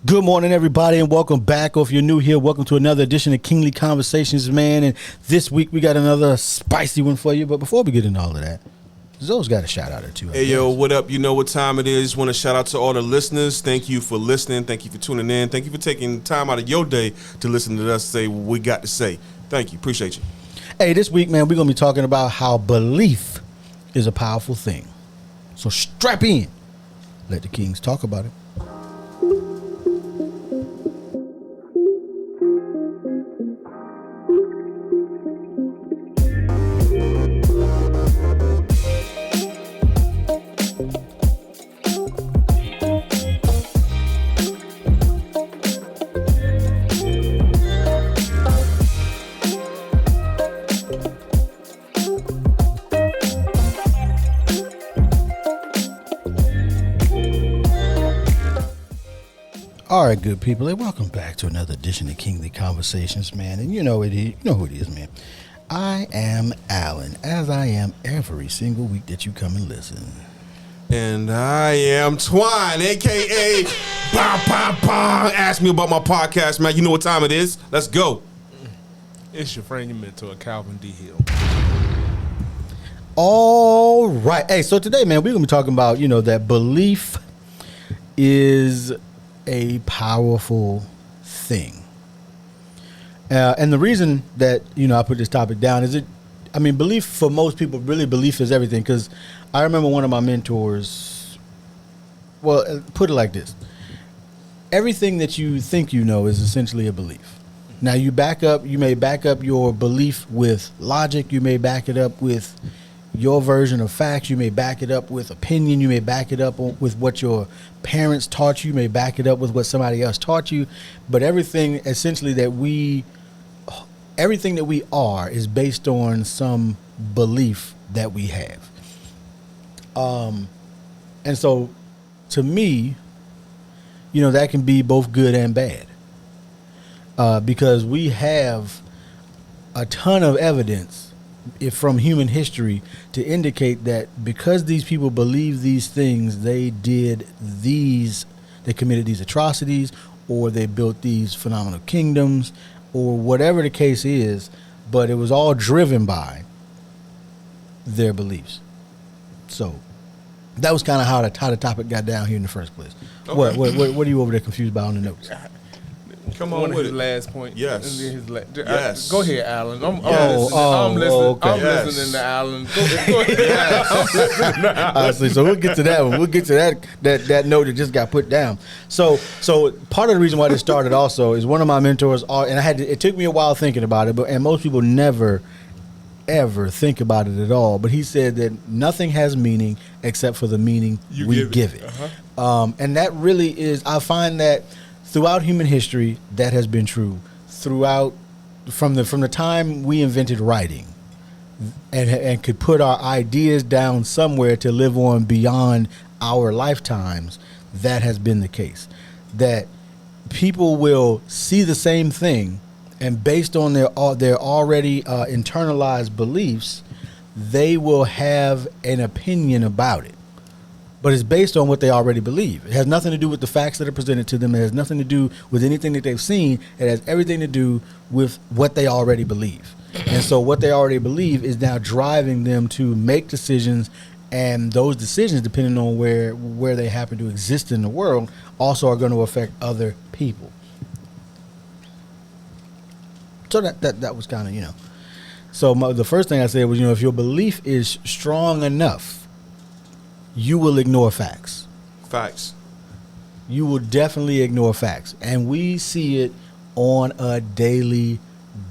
Good morning, everybody, and welcome back. Or if you're new here, welcome to another edition of Kingly Conversations, man. And this week we got another spicy one for you. But before we get into all of that, Zoe's got a shout out or two. Hey, yo, what up? You know what time it is. Want to shout out to all the listeners. Thank you for listening. Thank you for tuning in. Thank you for taking time out of your day to listen to us say what we got to say. Thank you. Appreciate you. Hey, this week, man, we're going to be talking about how belief is a powerful thing. So strap in. Let the kings talk about it. All right, good people. Hey, welcome back to another edition of Kingly Conversations, man. And you know it is, you know who it is, man. I am Alan, as I am every single week that you come and listen. And I am Twine, a.k.a. Bang, bang, bang. Ask me about my podcast, man. You know what time it is. Let's go. It's your friend, your mentor, Calvin D. Hill. All right. Hey, so today, man, we're going to be talking about, that belief is a powerful thing. And the reason that, I put this topic down is belief for most people, really belief is everything. Because I remember one of my mentors, well, put it like this. Everything that you think you know is essentially a belief. Now you may back up your belief with logic. You may back it up with your version of facts. You may back it up with opinion. You may back it up with what your parents taught you. You may back it up with what somebody else taught you. But everything essentially everything that we are is based on some belief that we have. And so to me, that can be both good and bad. Because we have a ton of evidence from human history to indicate that because these people believe these things, they committed these atrocities, or they built these phenomenal kingdoms, or whatever the case is, but it was all driven by their beliefs. So that was kind of how the topic got down here in the first place. Okay. What are you over there confused about on the notes? Come on with his last point. Yes. Yes. Go ahead, Alan. I'm listening. Okay. I'm listening to Alan. Go ahead. Yes. Honestly, so we'll get to that one. We'll get to that note that just got put down. So part of the reason why this started also is one of my mentors, and it took me a while thinking about it, and most people never ever think about it at all. But he said that nothing has meaning except for the meaning we give it. Uh-huh. And that really is, I find that throughout human history, that has been true. Throughout, from the time we invented writing, and could put our ideas down somewhere to live on beyond our lifetimes, that has been the case. That people will see the same thing, and based on their already internalized beliefs, they will have an opinion about it. But it's based on what they already believe. It has nothing to do with the facts that are presented to them. It has nothing to do with anything that they've seen. It has everything to do with what they already believe. And so what they already believe is now driving them to make decisions, and those decisions, depending on where they happen to exist in the world, also are going to affect other people. So that was kind of, So the first thing I said was, if your belief is strong enough, you will ignore facts. Facts. You will definitely ignore facts. And we see it on a daily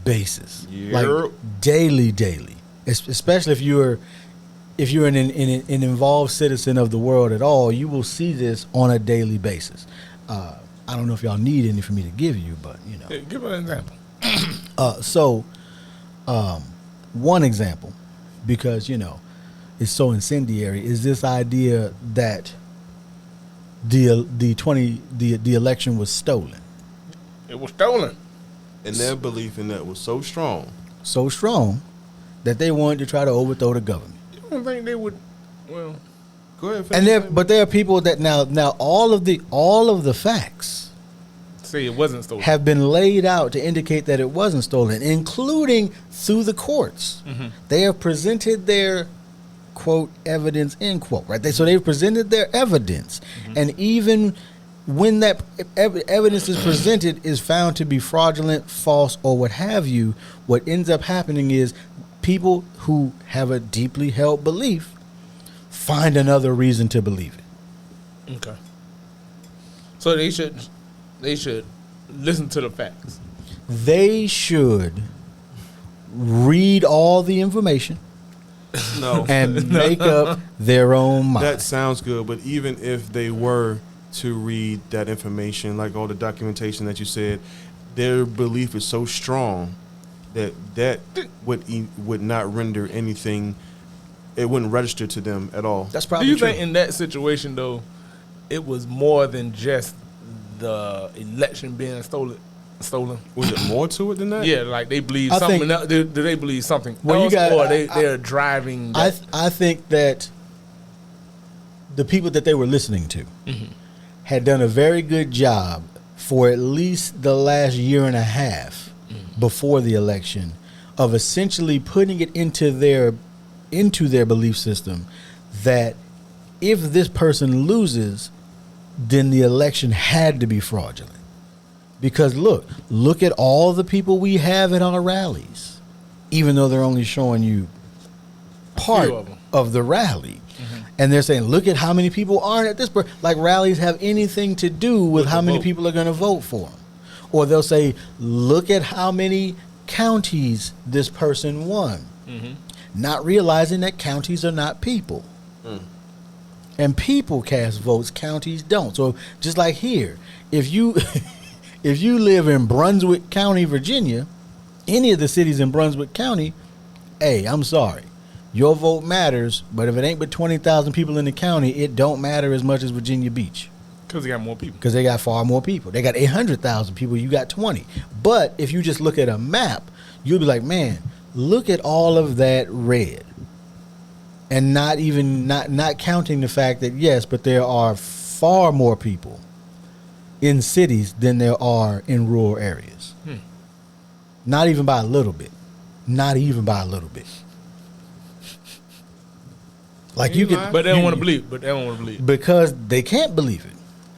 basis. Yep. Like daily. Especially if you're an involved citizen of the world at all, you will see this on a daily basis. I don't know if y'all need any for me to give you, but Yeah, give an example. One example, because is so incendiary, is this idea that the election was stolen. It was stolen. And their belief in that was so strong that they wanted to try to overthrow the government. You don't think they would? Well, go ahead. And there are people that now all of the facts say it wasn't stolen. have been laid out to indicate that it wasn't stolen, including through the courts. They have presented their quote evidence, end quote, right? So they've presented their evidence, and even when that evidence is presented is found to be fraudulent, false, or what have you, what ends up happening is people who have a deeply held belief find another reason to believe it. Okay. So they should listen to the facts. They should read all the information No. and make up their own mind. That sounds good, but even if they were to read that information, like all the documentation that you said, their belief is so strong that would not render anything. It wouldn't register to them at all. That's Do probably you true. think in that situation though, it was more than just the election being stolen? Was it more to it than that? Yeah, like they believe I something think- else. Do they believe something Well, you else, got- or they're driving? I think that the people that they were listening to had done a very good job for at least the last year and a half before the election of essentially putting it into their belief system that if this person loses, then the election had to be fraudulent. Because look at all the people we have at our rallies, even though they're only showing you part of 'em. of the rally. And they're saying, look at how many people aren't at this. Like rallies have anything to do with how many vote. people are going to vote for them. Or they'll say, look at how many counties this person won. Not realizing that counties are not people. And people cast votes, counties don't. So just like here, if you if you live in Brunswick County, Virginia, any of the cities in Brunswick County, hey, I'm sorry. Your vote matters, but if it ain't but 20,000 people in the county, it don't matter as much as Virginia Beach. because they got more people. Because they got far more people. They got 800,000 people. You got 20. But if you just look at a map, you'll be like, man, look at all of that red. And not counting the fact that, yes, but there are far more people in cities than there are in rural areas. Not even by a little bit. Not even by a little bit. Like you could, But they don't want to believe. But they don't want to believe. because they can't believe it,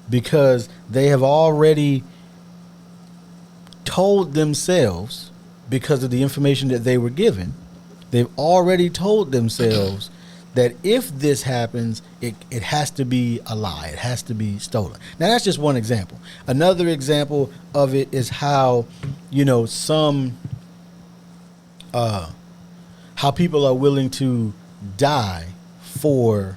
because they have already told themselves, because of the information that they were given, they've already told themselves that if this happens, it has to be a lie, it has to be stolen. Now that's just one example. Another example of it is how, how people are willing to die for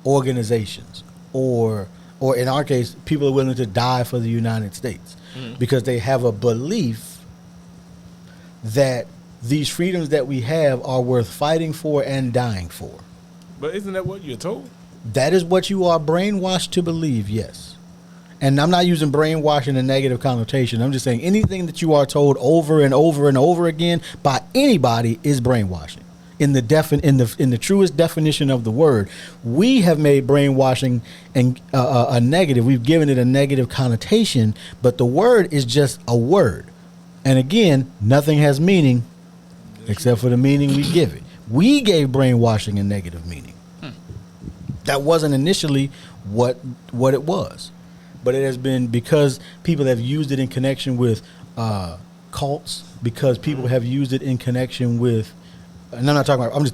organizations, or in our case, people are willing to die for the United States because they have a belief that these freedoms that we have are worth fighting for and dying for. But isn't that what you're told? That is what you are brainwashed to believe, yes. And I'm not using brainwash in a negative connotation. I'm just saying anything that you are told over and over and over again by anybody is brainwashing. In the truest definition of the word, we have made brainwashing and a negative. We've given it a negative connotation, but the word is just a word. And again, nothing has meaning except for the meaning we give it. We gave brainwashing a negative meaning. That wasn't initially what it was. But it has been because people have used it in connection with cults, because people have used it in connection with, and I'm just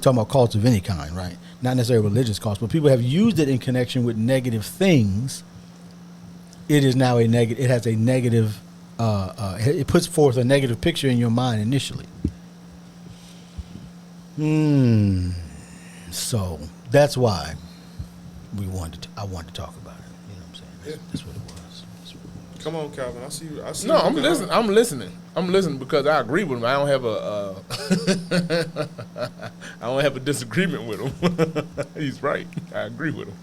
talking about cults of any kind, right? Not necessarily religious cults, but people have used it in connection with negative things. It is now it has a negative, it puts forth a negative picture in your mind initially. So that's why I wanted to talk about it. You know what I'm saying? That's what it was. Come on, Calvin. I see you. No, I'm listening. I'm listening because I agree with him. I don't have I don't have a disagreement with him. He's right. I agree with him.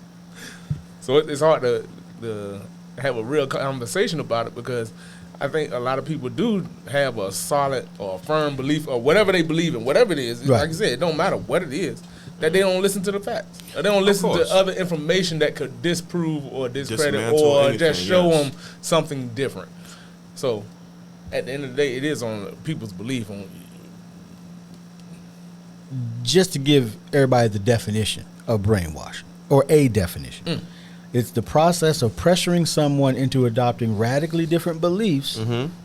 So it's hard to have a real conversation about it, because I think a lot of people do have a solid or firm belief or whatever they believe in, whatever it is. Right. Like I said, it don't matter what it is, that they don't listen to the facts. Or they don't listen to course. other information that could disprove or discredit Dismantle or anything, just show yes. them something different. So, at the end of the day, it is on people's belief on. Just to give everybody the definition of brainwashing, or a definition. It's the process of pressuring someone into adopting radically different beliefs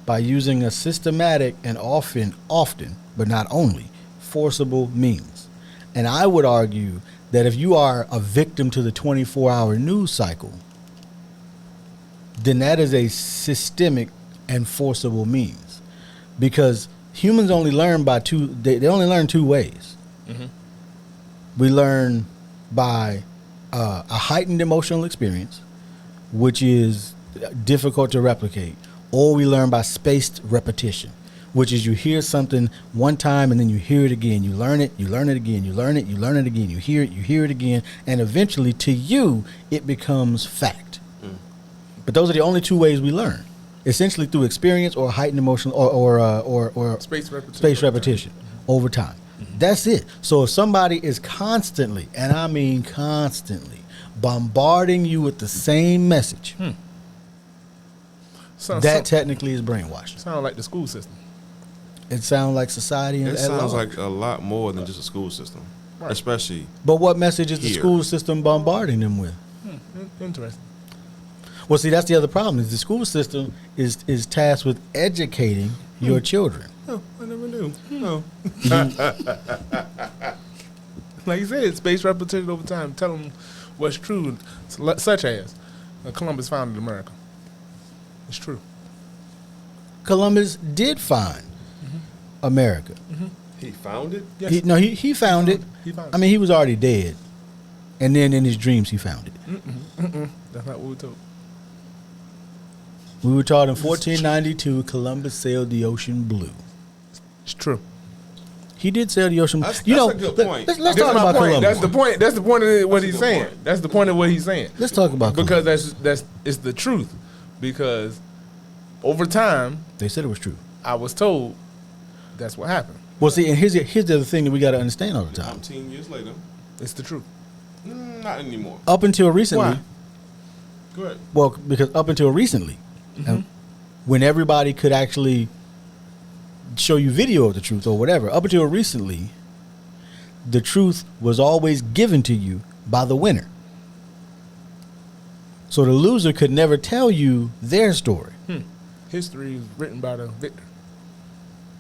by using a systematic and often, but not only, forcible means. And I would argue that if you are a victim to the 24-hour news cycle, then that is a systemic and forcible means. Because humans only learn by they only learn two ways. We learn by a heightened emotional experience, which is difficult to replicate, or we learn by spaced repetition, which is you hear something one time and then you hear it again. You learn it again, you learn it again, you hear it again, and eventually to you it becomes fact. But those are the only two ways we learn, essentially through experience or heightened emotional or Space repetition. Space repetition over time. That's it. So if somebody is constantly, and I mean constantly, bombarding you with the same message, that technically is brainwashing. Sound like the school system. It sounds like society. It sounds like a lot more than just a school system, Right. especially. But what message is the Here. school system bombarding them with? Interesting. Well, see, that's the other problem. Is the school system is tasked with educating your children. Oh, I never knew. No. Like you said, space repetition over time. Tell them what's true, such as Columbus founded America. It's true. Columbus did find America. He found it? Yes. He found it. He found I mean, he was already dead, and then in his dreams he found it. That's not what we told. We were taught in 1492 Columbus sailed the ocean blue. It's true. He did sail the ocean blue. That's a good point. Let's That's talk my about point. Columbus. That's the point. That's the point of what That's a he's good saying. point. That's the point of what he's saying. Let's talk about Columbus. Because it's the truth. Because over time, They said it was true. I was told that's what happened. Well, see, and here's the other thing that we got to understand all the time. 19 years later. It's the truth. Not anymore. Up until recently, Why? Go ahead. well, because up until recently, when everybody could actually show you video of the truth or whatever, up until recently, the truth was always given to you by the winner. So the loser could never tell you their story. History is written by the victor.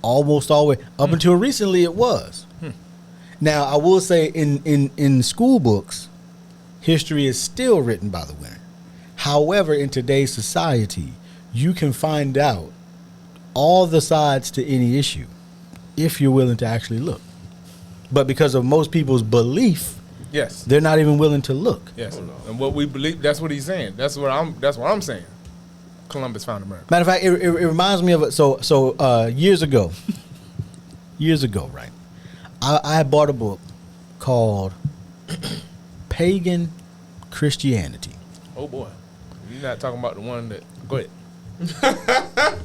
Almost always. Up until recently, it was. Now, I will say in school books, history is still written by the winner. However, in today's society, you can find out all the sides to any issue if you're willing to actually look. But because of most people's belief, Yes. they're not even willing to look. Yes. And what we believe, that's what he's saying. That's what I'm saying. Columbus found America. Matter of fact, it reminds me of it. So years ago, right? I bought a book called Pagan Christianity. Oh boy. You're not talking about the one that. Go ahead.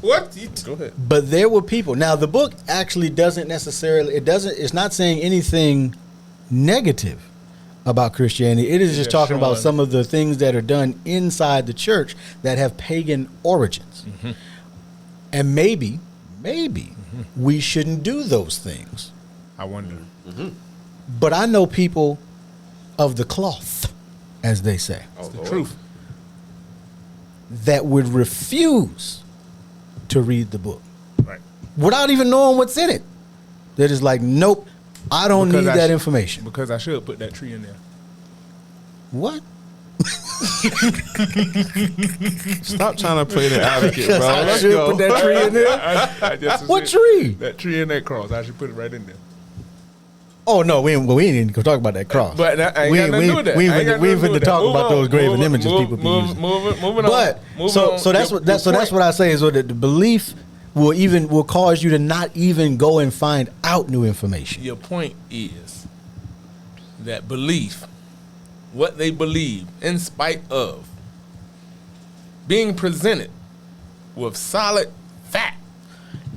What? Go ahead. But there were people. Now the book actually doesn't necessarily. It's not saying anything negative about Christianity. It is just talking about some of the things that are done inside the church that have pagan origins. And maybe we shouldn't do those things. I wonder. But I know people of the cloth, as they say, Oh, The truth. that would refuse to read the book Right. without even knowing what's in it. They're just like, nope, I don't Because need I that sh- information. Because I should put that tree in there. What? Stop trying to play the advocate, bro. I Let's should go. put that tree in there. I just What said, tree? That tree and that cross. I should put it right in there. Oh no, we ain't even go talk about that cross. But I ain't got nothing to do with that. We I ain't got ain't nothing to do finna with talk that. about Move those on. graven Move- images move- people be move- using. Moving But on. Moving so on. that's Your what point. I say is that the belief will cause you to not even go and find out new information. Your point is that belief, what they believe, in spite of being presented with solid fact.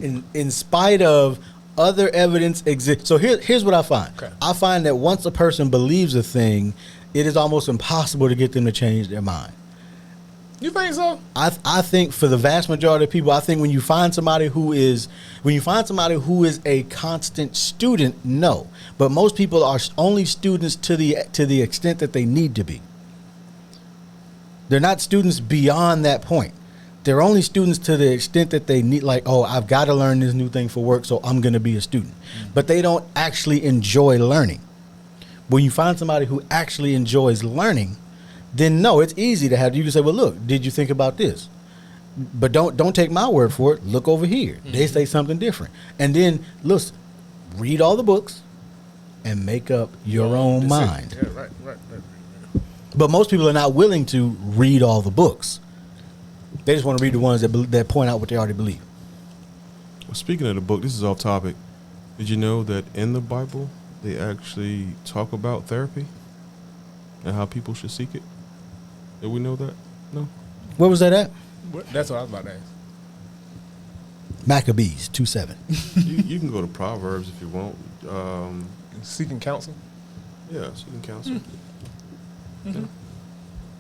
In spite of other evidence exists. So here's what I find. Okay. I find that once a person believes a thing, it is almost impossible to get them to change their mind. You think so? I think for the vast majority of people, I think when you find somebody who is a constant student, no. But most people are only students to the extent that they need to be. They're not students beyond that point. They're only students to the extent that they need, like, oh, I've got to learn this new thing for work, so I'm going to be a student. But they don't actually enjoy learning. When you find somebody who actually enjoys learning, then no, it's easy to have. You can say, well, look, did you think about this? But don't take my word for it. Look over here. They say something different. And then, listen, read all the books and make up your own mind. Yeah, right. But most people are not willing to read all the books. They just want to read the ones that point out what they already believe. Well, speaking of the book, this is off topic. Did you know that in the Bible, they actually talk about therapy and how people should seek it? Did we know that? No? Where was that at? That's what I was about to ask. Maccabees 2:7. You can go to Proverbs if you want. Seeking counsel? Yeah, seeking counsel. Yeah.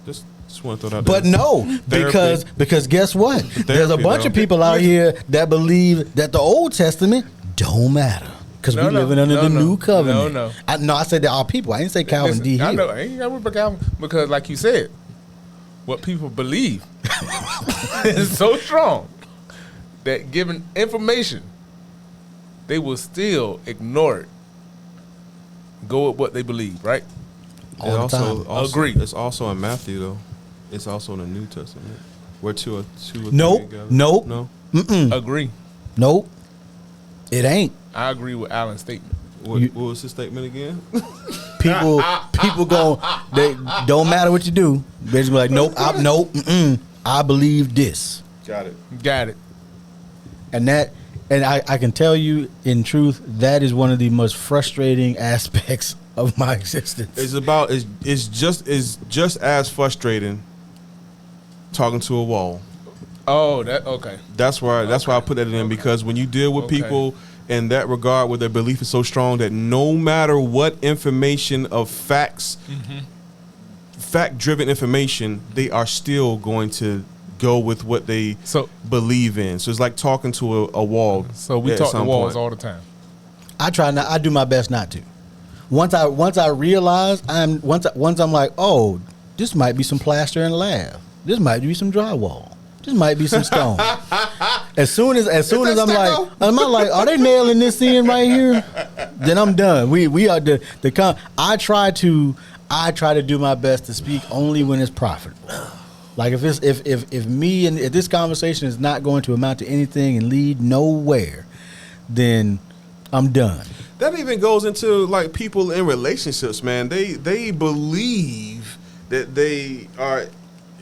Just want to throw that out But there. no, because guess what? There's a bunch of though. people out here that believe that the Old Testament don't matter because we're living under the new covenant. No. I said there are people. I didn't say Calvin Listen, D. I Hill. know. I ain't got with Calvin because, like you said, what people believe is so strong that given information, they will still ignore it. Go with what they believe, right? All the time. Agree. It's also in Matthew, though. It's also in the New Testament. Where two or three Nope. together. Nope. No? Agree. Nope. It ain't. I agree with Alan's statement. What was his statement again? People go. They don't matter what you do. They just be like, nope. I believe this. Got it. Got it. And I can tell you in truth, that is one of the most frustrating aspects of my existence. It's just as frustrating talking to a wall. Oh, okay. That's why I put that in because when you deal with people in that regard where their belief is so strong that no matter what information of facts, fact-driven information, they are still going to go with what they believe in. So it's like talking to a wall. So we talk to walls all the time. I try not. I do my best not to. Once I realize once I'm like, oh, this might be some plaster and lath. This might be some drywall. This might be some stone. As soon as I'm like, are they nailing this in right here? Then I'm done. We are I try to do my best to speak only when it's profitable. Like if this conversation is not going to amount to anything and lead nowhere, then I'm done. That even goes into like people in relationships, man. They believe that they are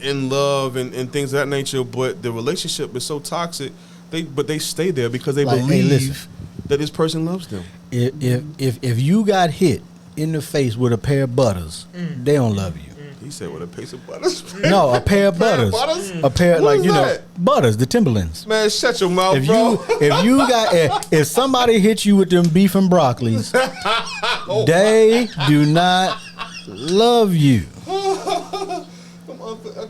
in love and things of that nature, but the relationship is so toxic. But they stay there because they believe that this person loves them. If you got hit in the face with a pair of butters, they don't love you. He said with a piece of butters. No, a pair of butters. A pair What like is you know that? butters, the Timberlands. Man, shut your mouth, If somebody hits you with them beef and broccolis, they do not love you.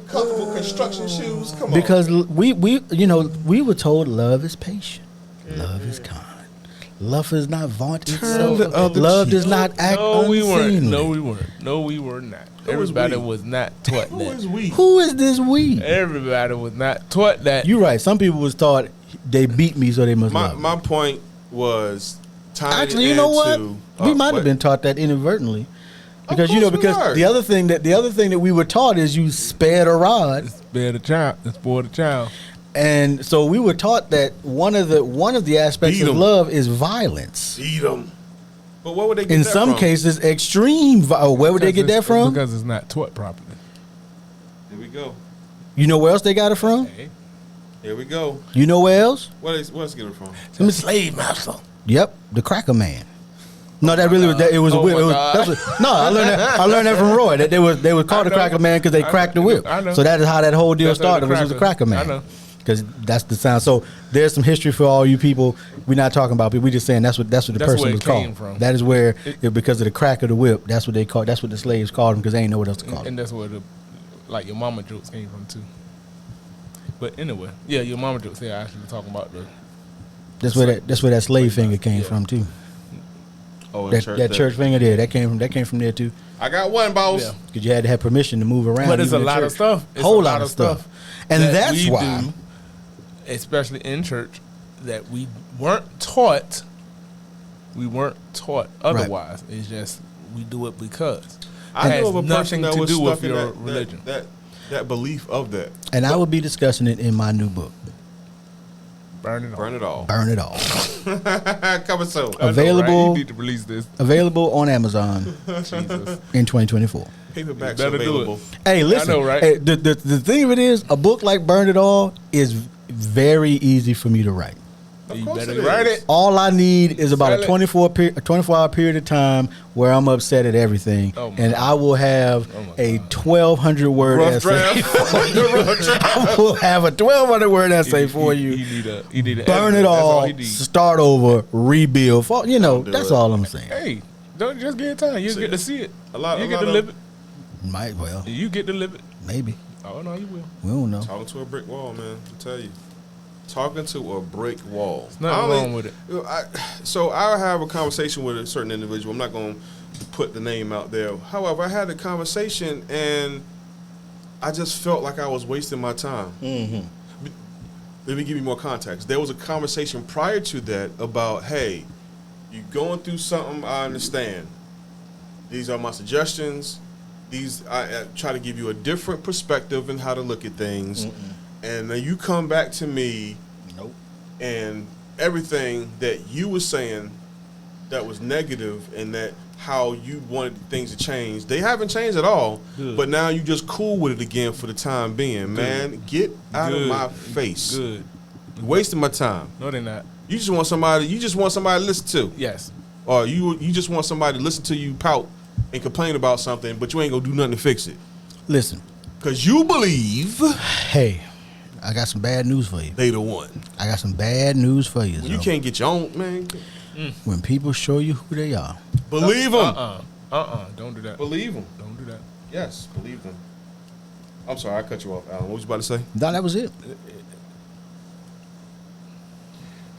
Comfortable construction shoes. Come on. Because we were told love is patient, love is kind, love does not vaunt itself, love does not act unseemly. No, we were not. Everybody was not taught that. Who is we? Who is this we? Everybody was not taught that. You're right. Some people was taught they beat me, so they must love me. My point was Actually, you know what? We might have been taught that inadvertently. Because the other thing that we were taught is you spare the rod, spare the child, and spoil the child. And so we were taught that one of the aspects of love is violence. Beat them. But what would they get in that some from? cases extreme? Where would they get that from? Because it's not taught properly. Here we go. You know where else they got it from? Hey. Here we go. You know where else? Where's get it from? From the slave master. Yep, the cracker man. No, that really was that. It was a whip. I learned that from Roy. That they were called the cracker man because they cracked the whip. I know. So that is how that whole deal started. Was the cracker man. I know. Because that's the sound. So there's some history for all you people. We're not talking about people. We're just saying that's what the person was called. From. That is where because of the crack of the whip. That's what they called. That's what the slaves called them because they ain't know what else to call them. And that's where your mama jokes came from too. But anyway, yeah, your mama jokes. Yeah, actually talking about the. That's where that slave finger came from too. Oh, that church finger there, that came from there too. I got one, boss. Yeah, because you had to have permission to move around. But it's a lot of stuff. It's whole lot of stuff, and that's why, especially in church, that we weren't taught. We weren't taught otherwise. Right. It's just we do it because I know of a person that to was do stuck with in your religion. That belief of that. And I will be discussing it in my new book. Burn it all. Burn it all. Coming soon. Available. You need to release this. Available on Amazon in 2024. Paperbacks available. Hey, listen. I know, right? Hey, the thing of it is, a book like Burn It All is very easy for me to write. You better write it. All I need is about a 24-hour period of time where I'm upset at everything, and I will have a 1,200-word essay. I will have a 1,200-word essay for you. You need Burn it all, start over, rebuild. You know, that's all I'm saying. Hey, don't just get time. You get to see it. You get to live it. Might well. You get to live it. Maybe. Oh no, you will. We don't know. Talking to a brick wall, man. I tell you. Talking to a brick wall. There's nothing wrong with it. So I have a conversation with a certain individual. I'm not going to put the name out there. However, I had a conversation and I just felt like I was wasting my time. Mm-hmm. Let me give you more context. There was a conversation prior to that about, hey, you're going through something, I understand. These are my suggestions. I try to give you a different perspective and how to look at things. Mm-mm. And then you come back to me, and everything that you were saying that was negative and that how you wanted things to change, they haven't changed at all. Good. But now you just cool with it again for the time being. Good. Man, get out of my face. Good. You're wasting my time. No, they're not. You just want somebody to listen to. Yes. Or you just want somebody to listen to you pout and complain about something, but you ain't gonna do nothing to fix it. Listen. Because you believe. Hey. I got some bad news for you. They the one. I got some bad news for you. When you can't get your own, man. When people show you who they are. Believe them. Don't do that. Believe them. Don't do that. Yes, believe them. I'm sorry, I cut you off, Alan. What was you about to say? No, that was it.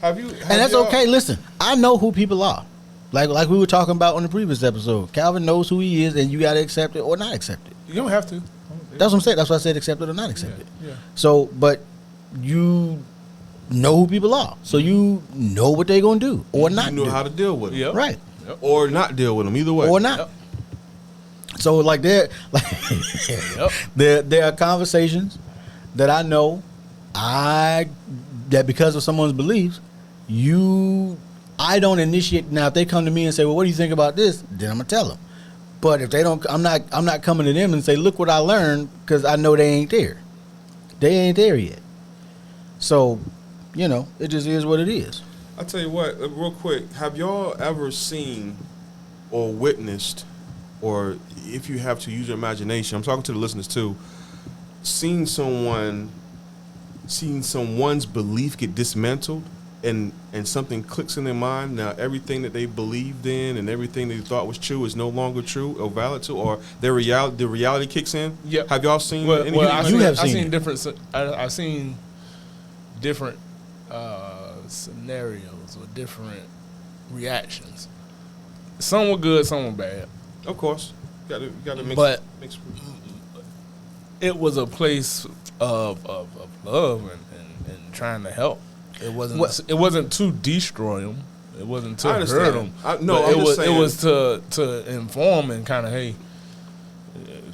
And that's okay. Listen, I know who people are. Like we were talking about on the previous episode. Calvin knows who he is, and you got to accept it or not accept it. You don't have to. That's what I'm saying. That's why I said accept it or not accept it. Yeah. So, but you know who people are. So you know what they're going to do or not do. You know how to deal with them. Yep. Right. Yep. Or not deal with them, either way. Or not. Yep. So, like, there are conversations that I know that because of someone's beliefs, I don't initiate. Now, if they come to me and say, well, what do you think about this? Then I'm going to tell them. But if they don't, I'm not coming to them and say, look what I learned, because I know they ain't there. They ain't there yet. So, it just is what it is. I'll tell you what, real quick, have y'all ever seen or witnessed, or if you have to use your imagination, I'm talking to the listeners too, seen someone's belief get dismantled and something clicks in their mind? Now everything that they believed in and everything they thought was true is no longer true or valid to, or the reality kicks in? Yep. Have y'all seen anything? I've seen different scenarios or different reactions. Some were good, some were bad. Of course. You gotta mix. But it was a place of love and trying to help. It wasn't to destroy them. It wasn't to hurt them. It was to inform and kind of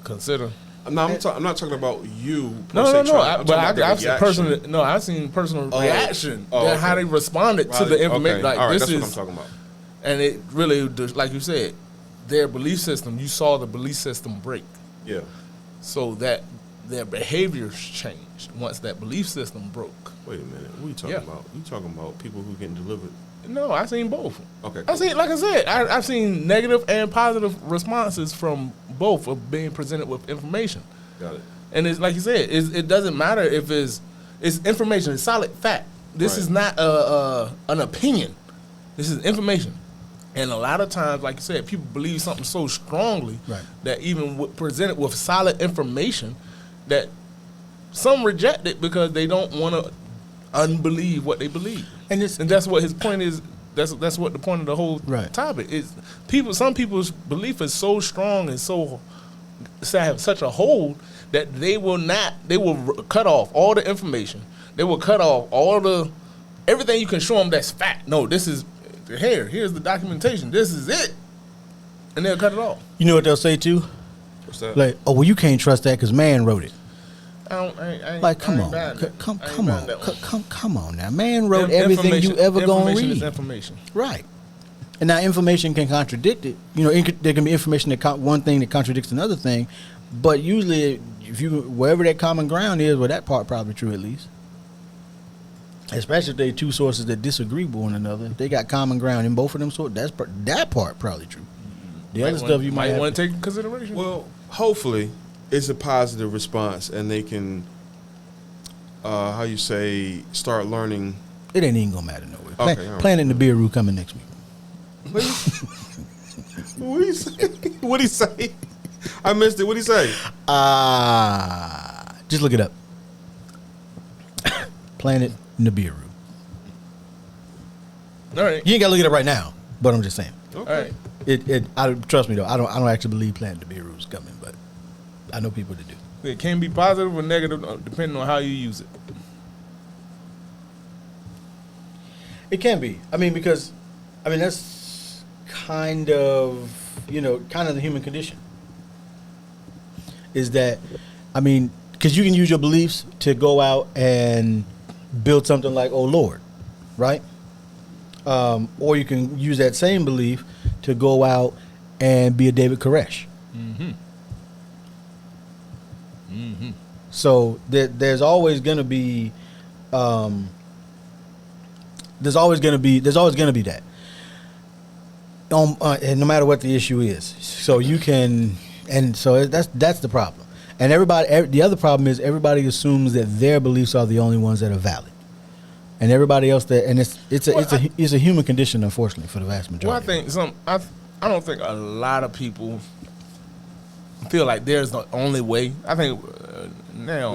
consider. No, I'm not talking about you. No. I've seen personal reaction. How they responded to the information. Okay. All right, that's what I'm talking about. And it really, like you said, their belief system. You saw the belief system break. Yeah. So that their behaviors changed once that belief system broke. Wait a minute. What are you talking about? You talking about people who getting delivered? No, I've seen both. Okay. Cool. Like I said, I've seen negative and positive responses from both of being presented with information. Got it. And it's like you said, it doesn't matter if it's information, it's solid fact. This is not an opinion. This is information. And a lot of times, like you said, people believe something so strongly that even presented with solid information, that some reject it because they don't want to unbelieve what they believe, and that's what his point is. That's what the point of the whole topic is. Some people's belief is so strong and so have such a hold that they will cut off all the information. They will cut off everything you can show them that's fact. No, this is here's the documentation. This is it, and they'll cut it off. You know what they'll say too? What's that? Like, oh well, you can't trust that because man wrote it. Come on now. Man wrote everything you ever gonna read. Is information, right? And now information can contradict it. You know, there can be information one thing that contradicts another thing, but usually, wherever that common ground is, well, that part probably true at least. Especially if they two sources that disagree with one another, if they got common ground in both of them sources, that part probably true. The other stuff you might want to take into consideration. Well, hopefully, it's a positive response, and they can, start learning. It ain't even gonna matter no way. Okay, Planet Nibiru coming next week. What did he say? What did he say? I missed it. What did he say? Just look it up. Planet Nibiru. All right. You ain't gotta look it up right now, but I'm just saying. Okay. All right. Trust me though. I don't actually believe Planet Nibiru is coming, but I know people that do. It can be positive or negative depending on how you use it. It can be. Because that's kind of the human condition. Is that, because you can use your beliefs to go out and build something like Oh Lord, right? Or you can use that same belief to go out and be a David Koresh. Mm-hmm. Mm-hmm. So there's always going to be that. And no matter what the issue is, so you can, and so that's the problem. And the other problem is everybody assumes that their beliefs are the only ones that are valid, and everybody else it's a human condition, unfortunately, for the vast majority. Well, I don't think a lot of people feel like there's the only way. I think now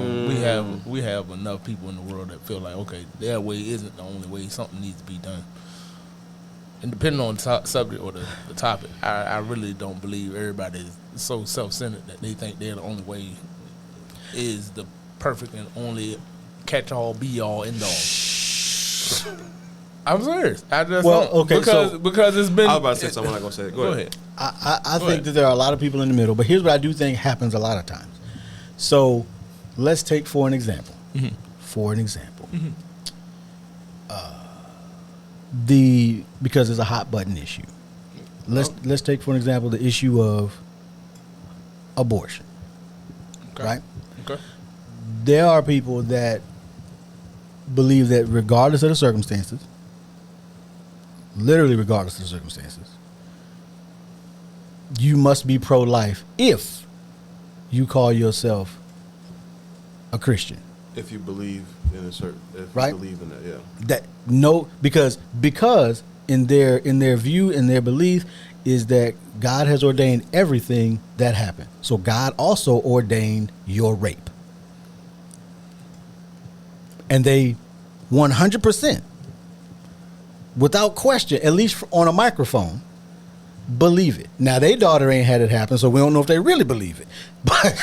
we have enough people in the world that feel like, okay, their way isn't the only way. Something needs to be done. And depending on the subject or the topic, I really don't believe everybody is so self-centered that they think they're the only way is the perfect and only catch-all, be-all, end-all. I'm serious. I just don't. Okay, because it's been. I was about to say something. I'm not gonna say it. Go ahead. I think that there are a lot of people in the middle, but here's what I do think happens a lot of times. So, let's take for an example. Mm-hmm. Mm-hmm. Because it's a hot button issue. Let's take for an example the issue of abortion. Okay. Right? Okay. There are people that believe that regardless of the circumstances, literally regardless of the circumstances, you must be pro-life if you call yourself a Christian. If you believe in a certain, you believe in that, Because in their view, in their belief, is that God has ordained everything that happened. So God also ordained your rape. And they 100%, without question, at least on a microphone, believe it. Now, their daughter ain't had it happen, so we don't know if they really believe it. But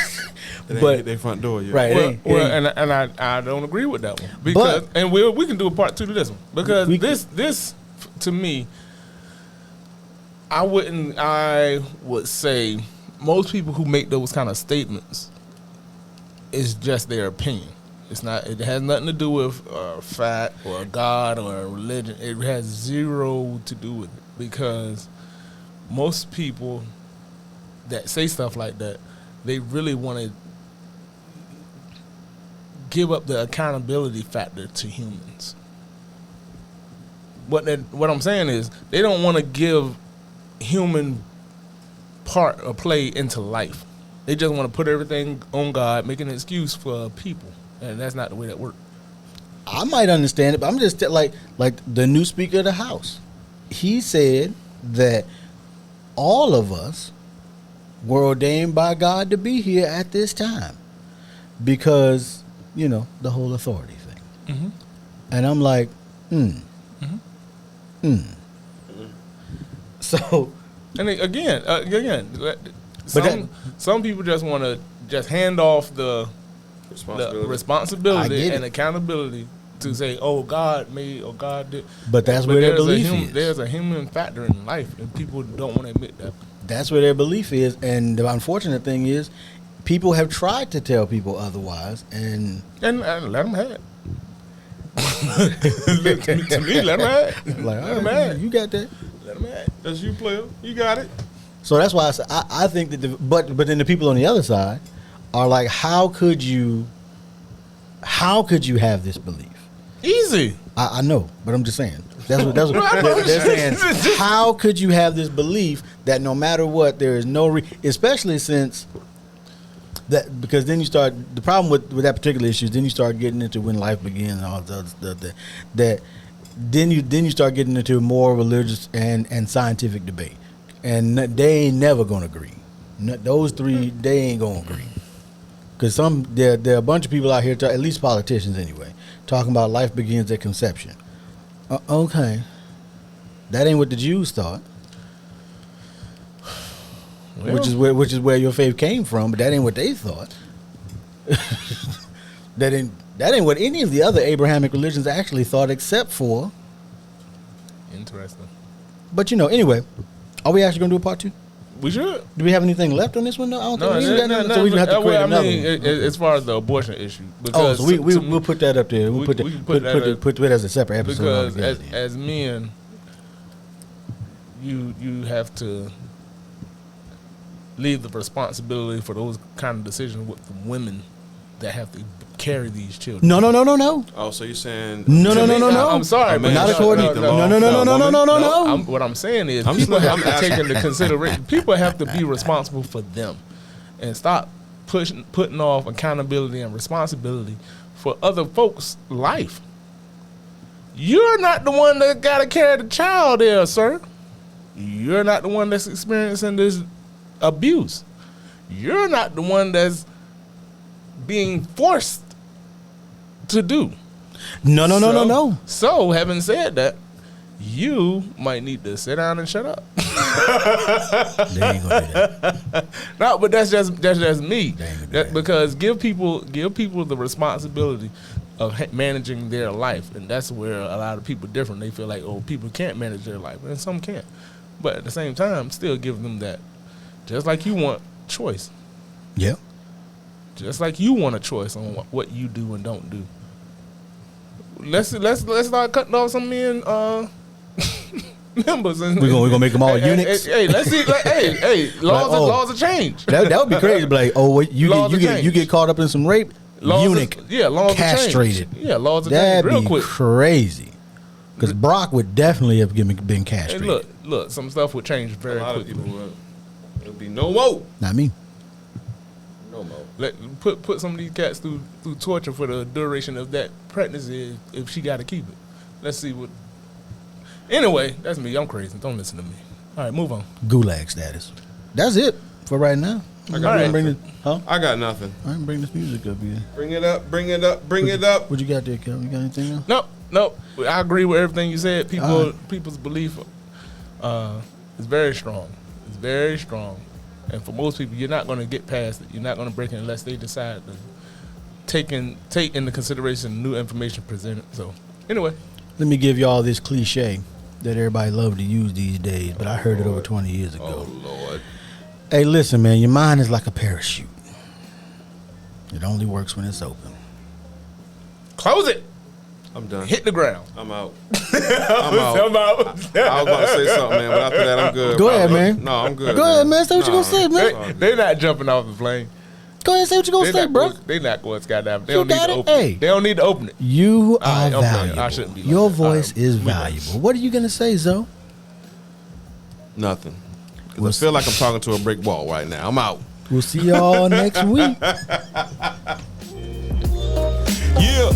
their front door, yeah. Right. And I don't agree with that one. Because we can do a part two to this one. Because this to me, I would say most people who make those kind of statements is just their opinion. It's not. It has nothing to do with fact or God or religion. It has zero to do with it, because most people that say stuff like that, they really want to give up the accountability factor to humans. What I'm saying is they don't want to give human part or play into life. They just want to put everything on God, make an excuse for people, and that's not the way that works. I might understand it, but I'm just like the new Speaker of the House. He said that all of us were ordained by God to be here at this time, because the whole authority thing. And I'm like, So, and again, some people just want to just hand off the responsibility and accountability to say, "Oh, God made, or God did." But that's where their belief is. There's a human factor in life, and people don't want to admit that. That's where their belief is, and the unfortunate thing is, people have tried to tell people otherwise, and let them have it. To me, let them have it. Like, let them have it. You got that. Let them have it. That's you, player. You got it. So that's why I think that but then the people on the other side are like, how could you have this belief? Easy. I know, but I'm just saying. That's what they're saying. How could you have this belief that no matter what, there is no especially since that, because then you start, the problem with that particular issue is then you start getting into when life begins and all the other stuff that then you start getting into more religious and scientific debate, and they ain't never gonna agree. Those three, they ain't gonna agree, because there are a bunch of people out here, at least politicians anyway, talking about life begins at conception. Okay, that ain't what the Jews thought. Well, which is where your faith came from, but that ain't what they thought. That ain't what any of the other Abrahamic religions actually thought, except for. Interesting. But anyway, are we actually gonna do a part 2? We should. Do we have anything left on this one? No, I don't think we got nothing. No, so we have to create another one. As far as the abortion issue, because so we'll put that up there. We'll put it as a separate episode. Because as men, you have to leave the responsibility for those kind of decisions with the women that have to carry these children. No. Oh, so you're saying no. I'm sorry, but not according to no. What I'm saying is people have to take into consideration. People have to be responsible for them, and stop putting off accountability and responsibility for other folks' life. You're not the one that got to carry the child there, sir. You're not the one that's experiencing this abuse. You're not the one that's being forced to do. No. So, having said that, you might need to sit down and shut up. They ain't gonna do that. No, but that's just me. Because give people the responsibility of managing their life, and that's where a lot of people are different. They feel like, oh, people can't manage their life, and some can't. But at the same time, still give them that. Just like you want choice. Yeah. Just like you want a choice on what you do and don't do. Let's start cutting off some men members. And we're gonna make them all eunuchs. Hey, let's see. Laws have changed. That would be crazy. Like, you get caught up in some rape. Eunuch. Laws castrated. Laws have changed real quick. That'd be crazy. Because Brock would definitely have been castrated. Hey, look, some stuff would change very quickly. A lot of people would. It'll be no more. Not me. No more. Put some of these cats through torture for the duration of that pregnancy if she got to keep it. Let's see what. Anyway, that's me. I'm crazy. Don't listen to me. All right, move on. Gulag status. That's it for right now. I got nothing. I can bring this music up here. Bring it up. What you got there, Kelvin? You got anything else? No. I agree with everything you said. People's belief is very strong. It's very strong. And for most people, you're not going to get past it. You're not going to break it unless they decide to take into consideration new information presented. So, anyway. Let me give y'all this cliche that everybody loves to use these days, but I heard it over 20 years ago. Oh, Lord. Hey, listen, man, your mind is like a parachute. It only works when it's open. Close it. I'm done. Hit the ground. I'm out. I was about to say something, man, but after that, I'm good. Go ahead, man. No, I'm good. Go ahead, man. Say what you gonna say, man. They're not jumping off the plane. Go ahead and say what you gonna say, bro. They're not going skydiving. They don't need to open it. They don't need to open it. You are valuable. I shouldn't be. Your voice is valuable. What are you gonna say, Zoe? Nothing. I feel like I'm talking to a brick wall right now. I'm out. We'll see y'all next week. Yeah.